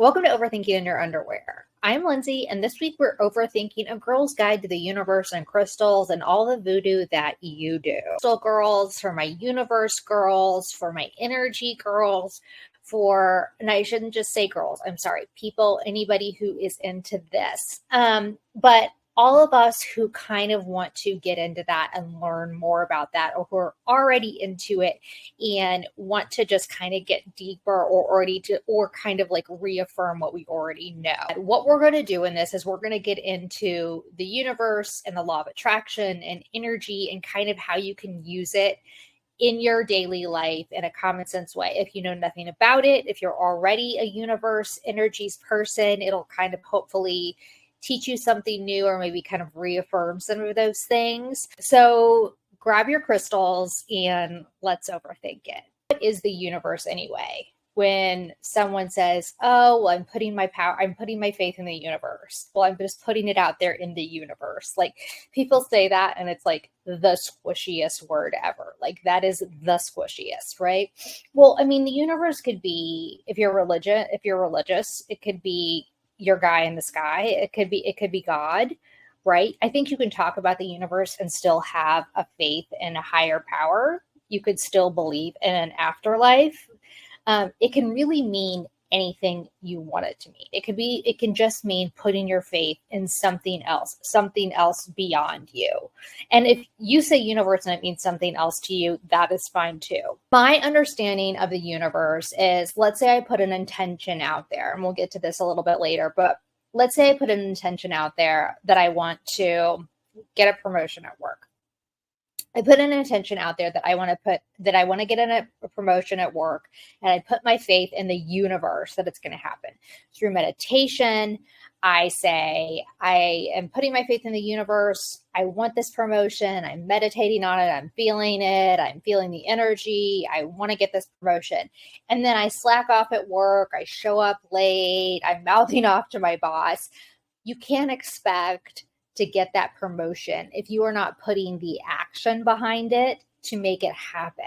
Welcome to Overthinking in Your Underwear. I'm Lindsay, and this week we're overthinking A Girl's Guide to the Universe and Crystals and all the voodoo that you do. Crystal girls, for my universe girls, for my energy girls, and I shouldn't just say girls, I'm sorry, people, anybody who is into this. But all of us who kind of want to get into that and learn more about that, or who are already into it and want to just kind of get deeper or kind of like reaffirm what we already know. And what we're going to do in this is we're going to get into the universe and the law of attraction and energy and kind of how you can use it in your daily life in a common sense way. If you know nothing about it, if you're already a universe energies person, it'll kind of hopefully teach you something new or maybe kind of reaffirm some of those things. So grab your crystals and let's overthink it. What is the universe anyway? When someone says, oh, well, I'm putting my faith in the universe. Well, I'm just putting it out there in the universe. Like people say that and it's like the squishiest word ever. Like that is the squishiest, right? Well, I mean, the universe could be, if you're religious, it could be your guy in the sky. It could be God, right? I think you can talk about the universe and still have a faith in a higher power. You could still believe in an afterlife. It can really mean anything you want it to mean. It can just mean putting your faith in something else beyond you. And if you say universe and it means something else to you, that is fine too. My understanding of the universe is, let's say I put an intention out there, and we'll get to this a little bit later, but let's say I put an intention out there that I want to get a promotion at work. I put an intention out there that I want to get in a promotion at work, and I put my faith in the universe that it's going to happen. Through meditation, I say, I am putting my faith in the universe. I want this promotion. I'm meditating on it. I'm feeling it. I'm feeling the energy. I want to get this promotion. And then I slack off at work. I show up late. I'm mouthing off to my boss. You can't expect to get that promotion if you are not putting the action behind it to make it happen.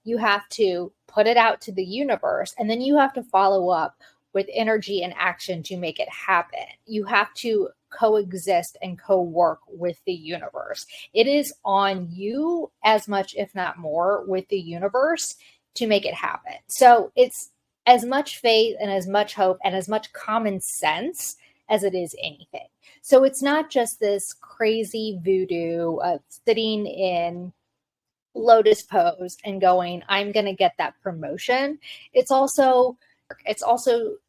You have to put it out to the universe, and then you have to follow up with energy and action to make it happen. You have to coexist and co-work with the universe. It is on you as much, if not more, with the universe to make it happen. So it's as much faith and as much hope and as much common sense as it is anything. So it's not just this crazy voodoo of sitting in lotus pose and going, I'm going to get that promotion. It's also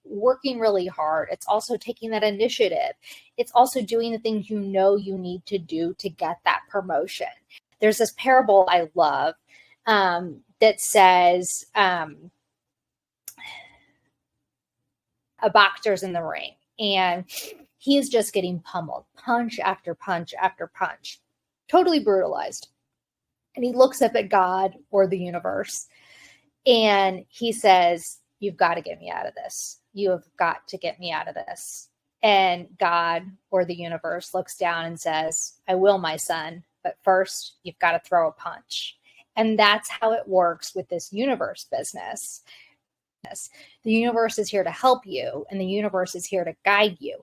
working really hard. It's also taking that initiative. It's also doing the things you know you need to do to get that promotion. There's this parable I love that says a boxer's in the ring and he is just getting pummeled, punch after punch after punch, totally brutalized. And he looks up at God or the universe and he says, you've got to get me out of this. You have got to get me out of this. And God or the universe looks down and says, I will, my son, but first you've got to throw a punch. And that's how it works with this universe business. The universe is here to help you and the universe is here to guide you,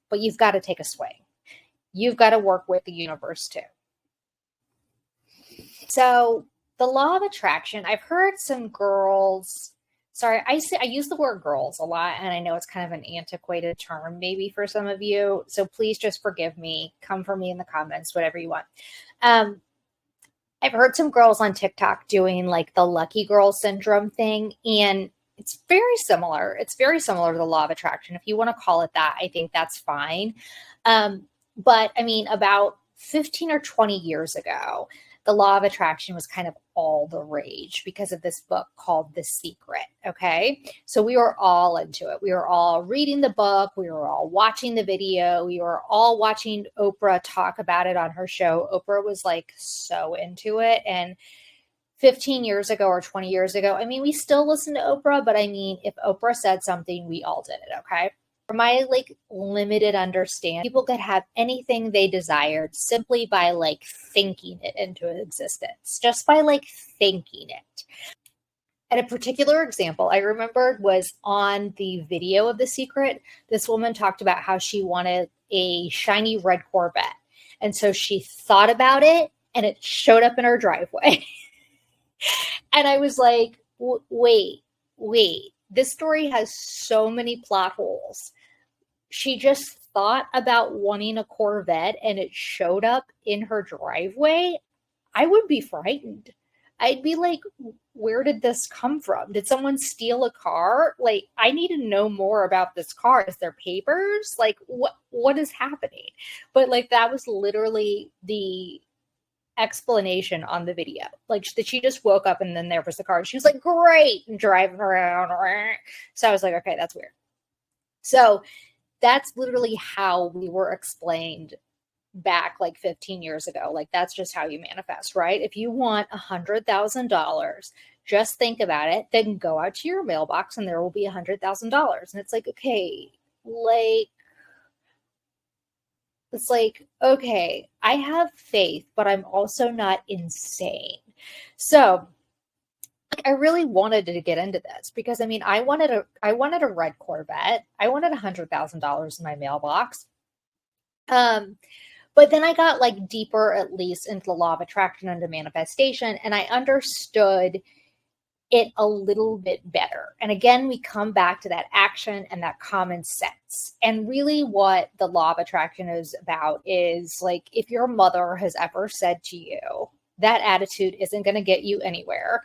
but you've got to take a swing. You've got to work with the universe too. So the law of attraction, I've heard some girls, I use the word girls a lot, and I know it's kind of an antiquated term maybe for some of you, so please just forgive me. Come for me in the comments, whatever you want. I've heard some girls on TikTok doing like the lucky girl syndrome thing, and it's very similar. It's very similar to the law of attraction. If you want to call it that, I think that's fine. But I mean, about 15 or 20 years ago, the law of attraction was kind of all the rage because of this book called The Secret. Okay. So we were all into it. We were all reading the book. We were all watching the video. We were all watching Oprah talk about it on her show. Oprah was like so into it. And 15 years ago or 20 years ago, I mean, we still listen to Oprah, but I mean, if Oprah said something, we all did it. Okay. From my like limited understanding, people could have anything they desired simply by like thinking it into existence, just by like thinking it. And a particular example I remembered was on the video of The Secret. This woman talked about how she wanted a shiny red Corvette. And so she thought about it and it showed up in her driveway. And I was like, wait, this story has so many plot holes. She just thought about wanting a Corvette and it showed up in her driveway. I would be frightened. I'd be like, where did this come from? Did someone steal a car? Like, I need to know more about this car. Is there papers? Like, what is happening? But like, that was literally the explanation on the video. Like, that she just woke up and then there was the car. She was like, great, and driving around. So I was like, okay, that's weird. So that's literally how we were explained back like 15 years ago. Like, that's just how you manifest, right? If you want $100,000, just think about it, then go out to your mailbox and there will be $100,000. And it's like, okay, okay, I have faith, but I'm also not insane. So I really wanted to get into this because I mean, I wanted a red Corvette. I wanted $100,000 in my mailbox. But then I got like deeper, at least, into the law of attraction and manifestation, and I understood it a little bit better. And again, we come back to that action and that common sense. And really what the law of attraction is about is like, if your mother has ever said to you, that attitude isn't going to get you anywhere,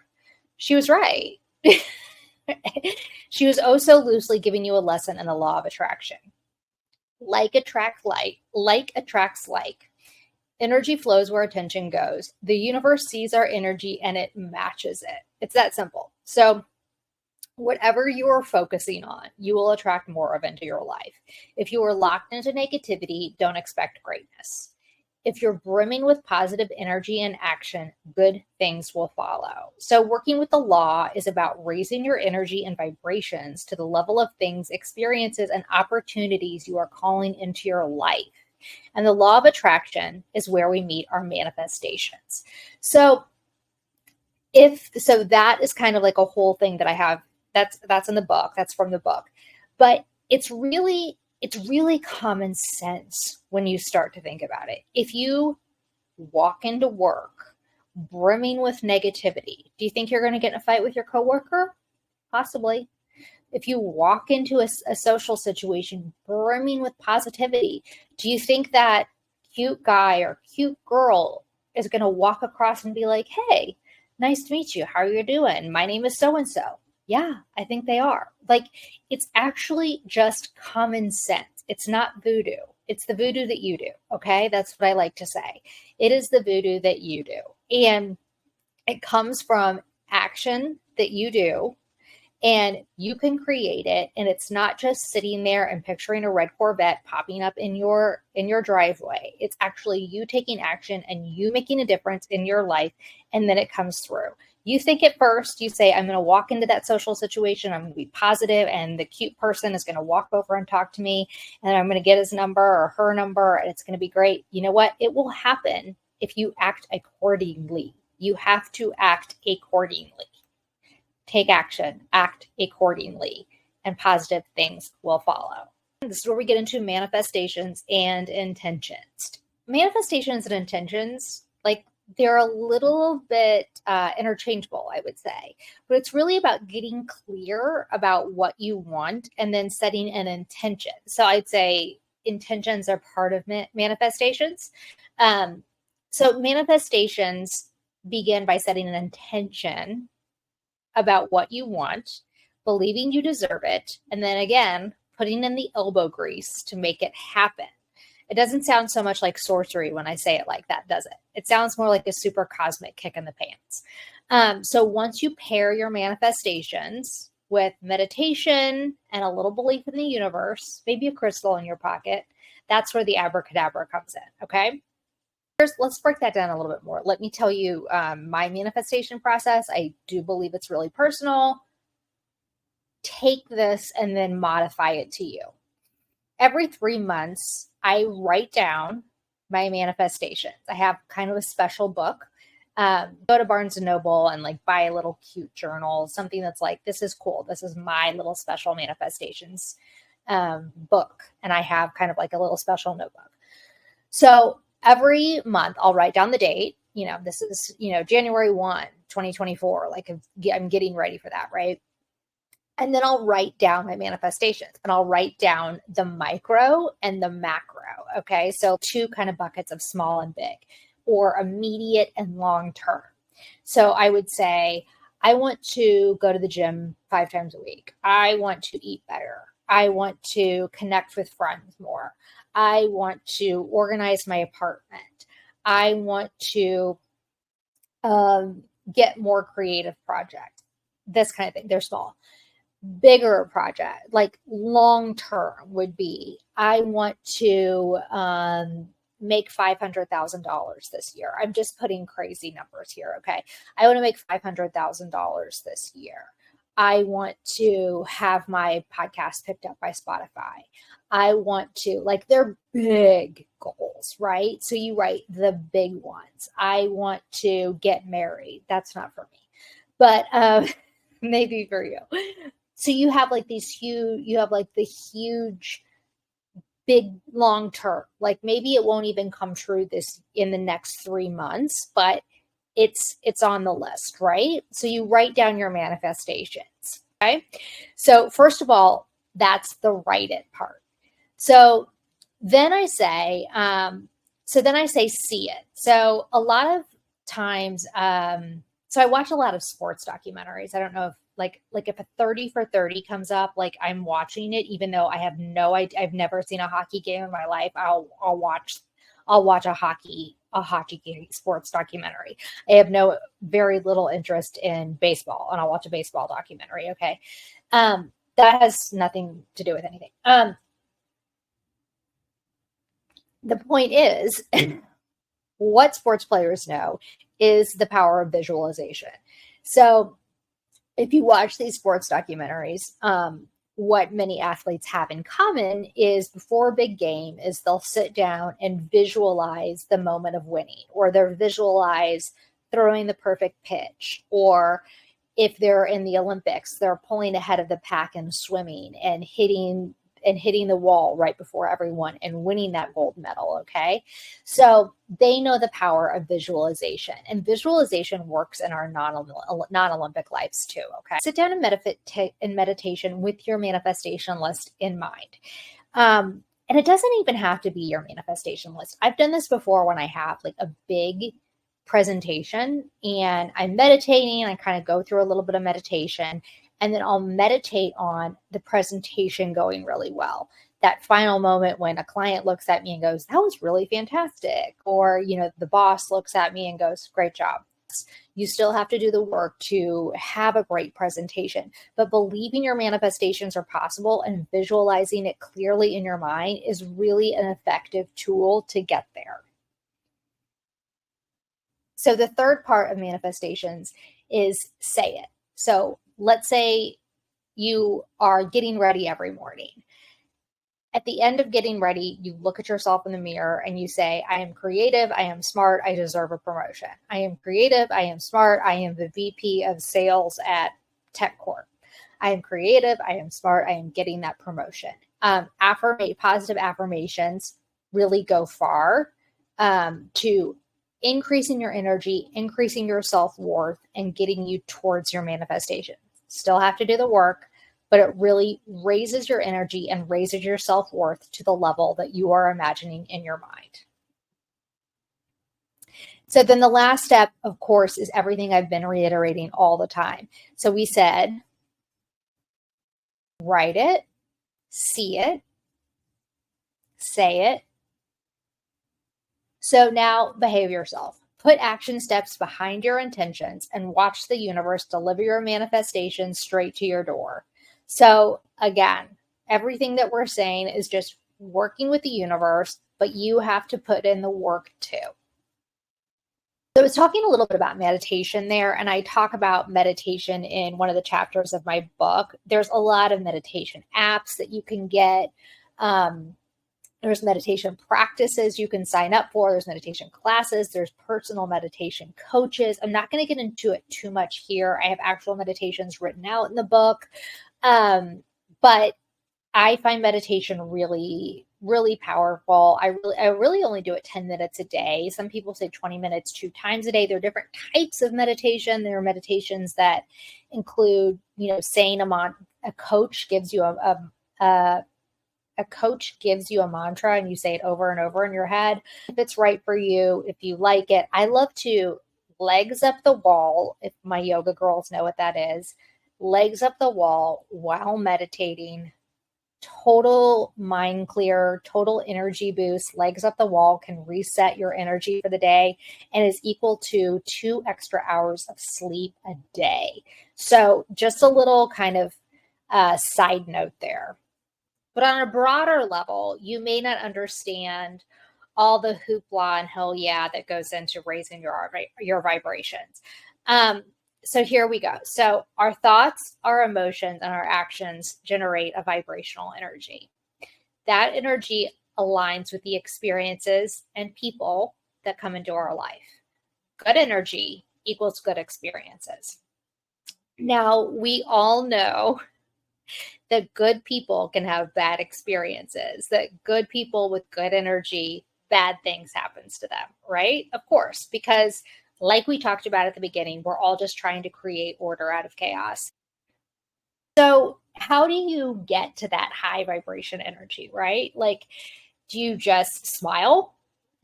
she was right. She was oh so loosely giving you a lesson in the law of attraction. Like attracts like. Energy flows where attention goes. The universe sees our energy and it matches it. It's that simple. So whatever you are focusing on, you will attract more of into your life. If you are locked into negativity, don't expect greatness. If you're brimming with positive energy and action, good things will follow. So working with the law is about raising your energy and vibrations to the level of things, experiences, and opportunities you are calling into your life. And the law of attraction is where we meet our manifestations. So that is kind of like a whole thing that I have. That's in the book. That's from the book. But it's really common sense when you start to think about it. If you walk into work brimming with negativity, do you think you're going to get in a fight with your coworker? Possibly. If you walk into a social situation brimming with positivity, do you think that cute guy or cute girl is going to walk across and be like, hey, nice to meet you. How are you doing? My name is so-and-so. Yeah, I think they are. Like, it's actually just common sense. It's not voodoo. It's the voodoo that you do. Okay. That's what I like to say. It is the voodoo that you do. And it comes from action that you do. And you can create it, and it's not just sitting there and picturing a red Corvette popping up in your driveway. It's actually you taking action and you making a difference in your life, and then it comes through. You think at first, you say, I'm going to walk into that social situation, I'm going to be positive, and the cute person is going to walk over and talk to me, and I'm going to get his number or her number, and it's going to be great. You know what? It will happen if you act accordingly. You have to act accordingly. Take action, act accordingly, and positive things will follow. This is where we get into manifestations and intentions. Manifestations and intentions, like, they're a little bit interchangeable, I would say. But it's really about getting clear about what you want and then setting an intention. So I'd say intentions are part of manifestations. So manifestations begin by setting an intention about what you want, believing you deserve it, and then again, putting in the elbow grease to make it happen. It doesn't sound so much like sorcery when I say it like that, does it? It sounds more like a super cosmic kick in the pants. So once you pair your manifestations with meditation and a little belief in the universe, maybe a crystal in your pocket, that's where the abracadabra comes in, okay? Let's break that down a little bit more. Let me tell you my manifestation process. I do believe it's really personal. Take this and then modify it to you. Every 3 months, I write down my manifestations. I have kind of a special book Go to Barnes and Noble and like buy a little cute journal, something that's like, this is cool. This is my little special manifestations book. And I have kind of like a little special notebook. So every month I'll write down the date. This is, January 1, 2024. Like I'm getting ready for that, right? And then I'll write down my manifestations, and I'll write down the micro and the macro. Okay. So 2 kind of buckets of small and big, or immediate and long term. So I would say, I want to go to the gym 5 times a week. I want to eat better. I want to connect with friends more. I want to organize my apartment. I want to get more creative projects, this kind of thing. They're small. Bigger project, like long term, would be, I want to make $500,000 this year. I'm just putting crazy numbers here. Okay. I want to make $500,000 this year. I want to have my podcast picked up by Spotify. I want to, like, they're big goals, right? So you write the big ones. I want to get married. That's not for me, but maybe for you. So you have like these huge, the huge, big, long term, like maybe it won't even come true in the next 3 months, but it's on the list, right? So you write down your manifestations. Okay. So first of all, that's the write it part. So then I say, see it. So a lot of times, so I watch a lot of sports documentaries. I don't know if like if a 30 for 30 comes up, like I'm watching it, even though I have no idea, I've never seen a hockey game in my life. I'll watch a hockey game, sports documentary. I have very little interest in baseball, and I'll watch a baseball documentary. Okay. That has nothing to do with anything. The point is, what sports players know is the power of visualization. So if you watch these sports documentaries, what many athletes have in common is, before a big game, is they'll sit down and visualize the moment of winning, or they'll visualize throwing the perfect pitch, or if they're in the Olympics, they're pulling ahead of the pack in swimming and hitting the wall right before everyone and winning that gold medal. Okay. So they know the power of visualization, and visualization works in our non-Olympic lives too. Okay. Sit down and meditation with your manifestation list in mind. And it doesn't even have to be your manifestation list. I've done this before when I have like a big presentation and I'm meditating. I kind of go through a little bit of meditation, and then I'll meditate on the presentation going really well. That final moment when a client looks at me and goes, that was really fantastic. Or, the boss looks at me and goes, great job. You still have to do the work to have a great presentation, but believing your manifestations are possible and visualizing it clearly in your mind is really an effective tool to get there. So the third part of manifestations is say it. So let's say you are getting ready every morning. At the end of getting ready, you look at yourself in the mirror and you say, I am creative, I am smart, I deserve a promotion. I am creative, I am smart, I am the VP of sales at TechCorp. I am creative, I am smart, I am getting that promotion. Positive affirmations really go far to increasing your energy, increasing your self-worth, and getting you towards your manifestation. Still have to do the work, but it really raises your energy and raises your self-worth to the level that you are imagining in your mind. So then the last step, of course, is everything I've been reiterating all the time. So we said, write it, see it, say it. So now behave yourself. Put action steps behind your intentions and watch the universe deliver your manifestation straight to your door. So again, everything that we're saying is just working with the universe, but you have to put in the work too. So I was talking a little bit about meditation there, and I talk about meditation in one of the chapters of my book. There's a lot of meditation apps that you can get. There's meditation practices you can sign up for. There's meditation classes. There's personal meditation coaches. I'm not going to get into it too much here. I have actual meditations written out in the book. But I find meditation really, really powerful. I really only do it 10 minutes a day. Some people say 20 minutes 2 times a day. There are different types of meditation. There are meditations that include, saying a coach gives you a coach gives you a mantra and you say it over and over in your head. If it's right for you, if you like it. I love to legs up the wall, if my yoga girls know what that is. Legs up the wall while meditating. Total mind clear, total energy boost. Legs up the wall can reset your energy for the day and is equal to 2 extra hours of sleep a day. So just a little kind of side note there. But on a broader level, you may not understand all the hoopla and hell yeah that goes into raising your vibrations. So here we go. So our thoughts, our emotions, and our actions generate a vibrational energy. That energy aligns with the experiences and people that come into our life. Good energy equals good experiences. Now, we all know that good people can have bad experiences, that good people with good energy, bad things happens to them, right? Of course, because like we talked about at the beginning, we're all just trying to create order out of chaos. So how do you get to that high vibration energy, right? Like, do you just smile?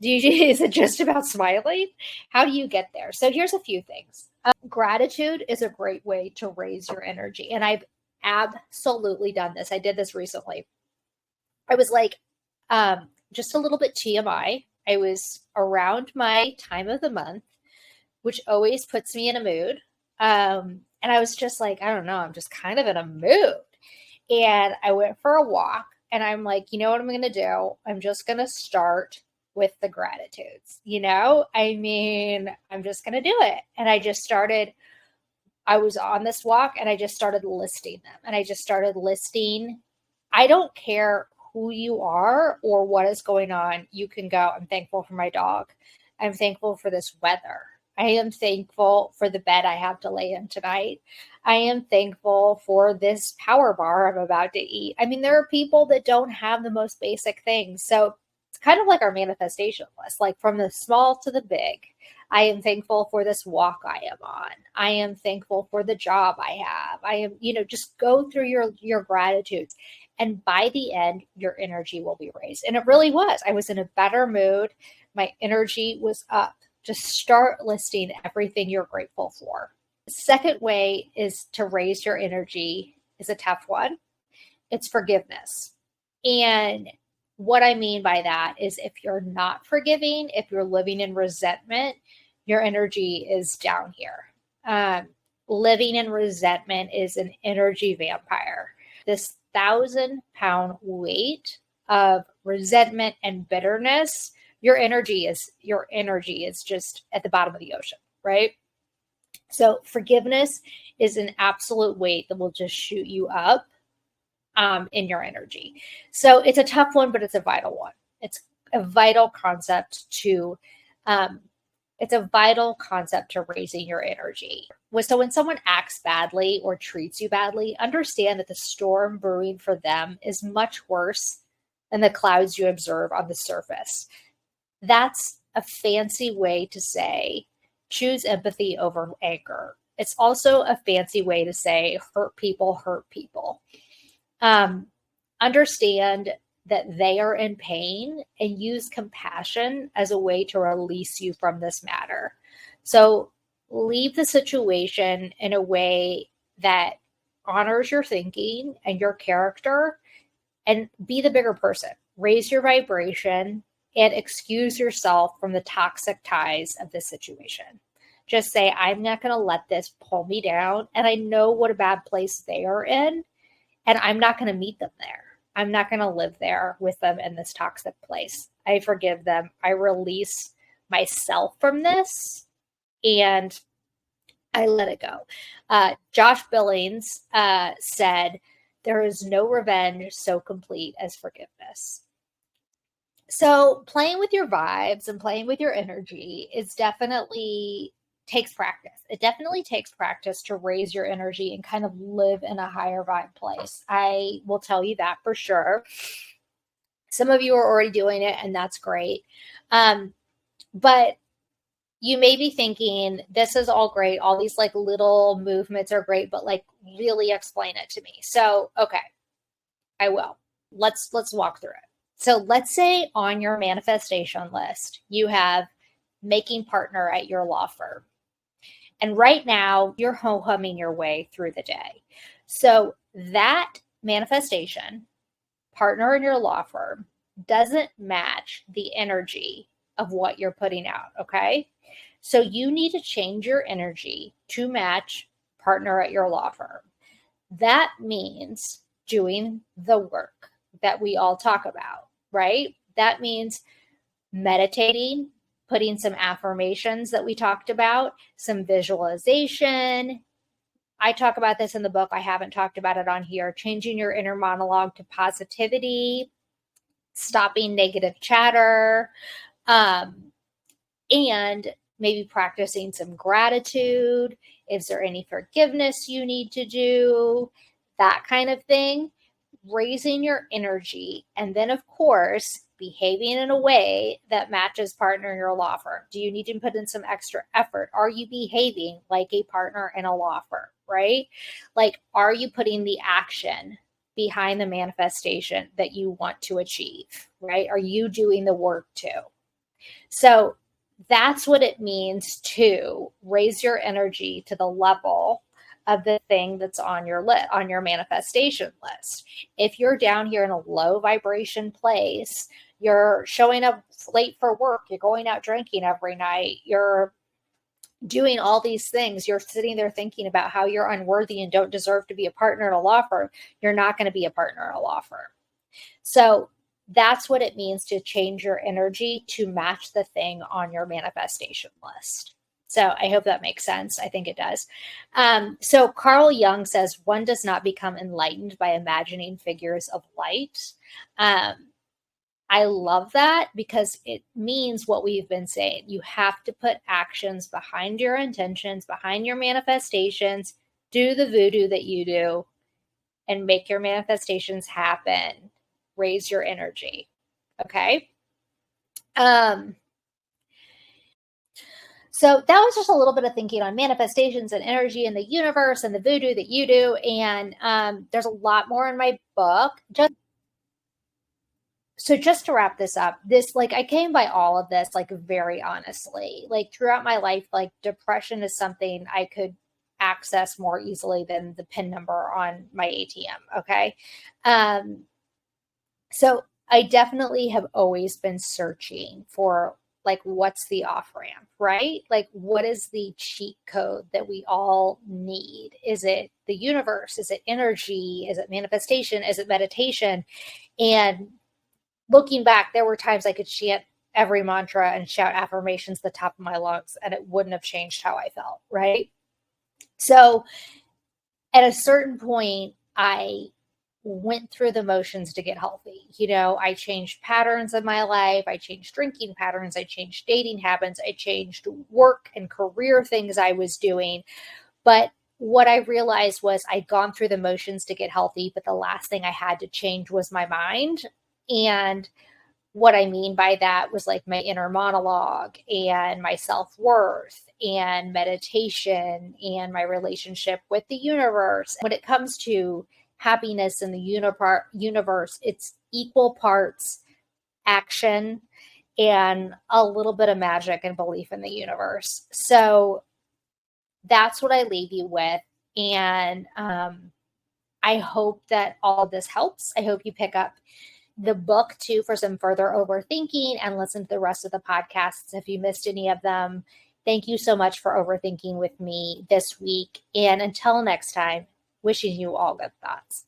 Is it just about smiling? How do you get there? So here's a few things. Gratitude is a great way to raise your energy. And I've absolutely done this. I did this recently. I was like, just a little bit TMI. I was around my time of the month, which always puts me in a mood. And I was just like, I don't know, I'm just kind of in a mood. And I went for a walk and I'm like, you know what I'm going to do? I'm just going to start with the gratitudes. I'm just going to do it. And I was on this walk and I just started listing them. And I just started listing. I don't care who you are or what is going on. You can go, I'm thankful for my dog. I'm thankful for this weather. I am thankful for the bed I have to lay in tonight. I am thankful for this power bar I'm about to eat. There are people that don't have the most basic things. So it's kind of like our manifestation list, like from the small to the big. I am thankful for this walk I am on. I am thankful for the job I have. I am, just go through your gratitudes. And by the end, your energy will be raised. And it really was. I was in a better mood. My energy was up. Just start listing everything you're grateful for. The second way is to raise your energy is a tough one. It's forgiveness. And what I mean by that is if you're not forgiving, if you're living in resentment, your energy is down here. Living in resentment is an energy vampire. This 1,000-pound weight of resentment and bitterness, your energy is just at the bottom of the ocean, right? So forgiveness is an absolute weight that will just shoot you up in your energy. So it's a tough one, but it's a vital one. It's a vital concept to raising your energy. So when someone acts badly or treats you badly, understand that the storm brewing for them is much worse than the clouds you observe on the surface. That's a fancy way to say choose empathy over anger. It's also a fancy way to say hurt people hurt people. Understand that they are in pain and use compassion as a way to release you from this matter. So leave the situation in a way that honors your thinking and your character and be the bigger person. Raise your vibration and excuse yourself from the toxic ties of this situation. Just say, I'm not going to let this pull me down. And I know what a bad place they are in. And I'm not going to meet them there. I'm not going to live there with them in this toxic place. I forgive them. I release myself from this and I let it go. Josh Billings said, there is no revenge so complete as forgiveness. So playing with your vibes and playing with your energy is definitely takes practice. It definitely takes practice to raise your energy and kind of live in a higher vibe place. I will tell you that for sure. Some of you are already doing it, and that's great. But you may be thinking, this is all great. All these like little movements are great, but like really explain it to me. So, okay, I will. Let's walk through it. So let's say on your manifestation list, you have making partner at your law firm. And right now, you're ho-humming your way through the day. So that manifestation, partner in your law firm, doesn't match the energy of what you're putting out. Okay. So you need to change your energy to match partner at your law firm. That means doing the work that we all talk about, right? That means meditating, putting some affirmations that we talked about, some visualization. I talk about this in the book. I haven't talked about it on here. Changing your inner monologue to positivity, stopping negative chatter, and maybe practicing some gratitude. Is there any forgiveness you need to do? That kind of thing. Raising your energy. And then, of course, behaving in a way that matches partner in your law firm. Do you need to put in some extra effort? Are you behaving like a partner in a law firm, right? Like, are you putting the action behind the manifestation that you want to achieve, right? Are you doing the work too? So that's what it means to raise your energy to the level of the thing that's on your on your manifestation list. If you're down here in a low vibration place, you're showing up late for work, you're going out drinking every night, you're doing all these things, you're sitting there thinking about how you're unworthy and don't deserve to be a partner in a law firm, you're not going to be a partner in a law firm. So that's what it means to change your energy to match the thing on your manifestation list. So I hope that makes sense. I think it does. So Carl Jung says, one does not become enlightened by imagining figures of light. I love that because it means what we've been saying. You have to put actions behind your intentions, behind your manifestations, do the voodoo that you do, and make your manifestations happen. Raise your energy. Okay. So that was just a little bit of thinking on manifestations and energy in the universe and the voodoo that you do. And there's a lot more in my book. Just to wrap this up, this, like, I came by all of this, like, very honestly, like, throughout my life, like, depression is something I could access more easily than the PIN number on my ATM. Okay. So I definitely have always been searching for, like, what's the off ramp, right? Like, what is the cheat code that we all need? Is it the universe? Is it energy? Is it manifestation? Is it meditation? And looking back, there were times I could chant every mantra and shout affirmations at the top of my lungs, and it wouldn't have changed how I felt, right? So at a certain point, I went through the motions to get healthy. You know, I changed patterns in my life. I changed drinking patterns. I changed dating habits. I changed work and career things I was doing. But what I realized was I'd gone through the motions to get healthy, but the last thing I had to change was my mind. And what I mean by that was like my inner monologue and my self-worth and meditation and my relationship with the universe. When it comes to happiness in the universe, it's equal parts action and a little bit of magic and belief in the universe. So that's what I leave you with. And I hope that all of this helps. I hope you pick up the book too for some further overthinking and listen to the rest of the podcasts if you missed any of them. Thank you so much for overthinking with me this week. And until next time, wishing you all good thoughts.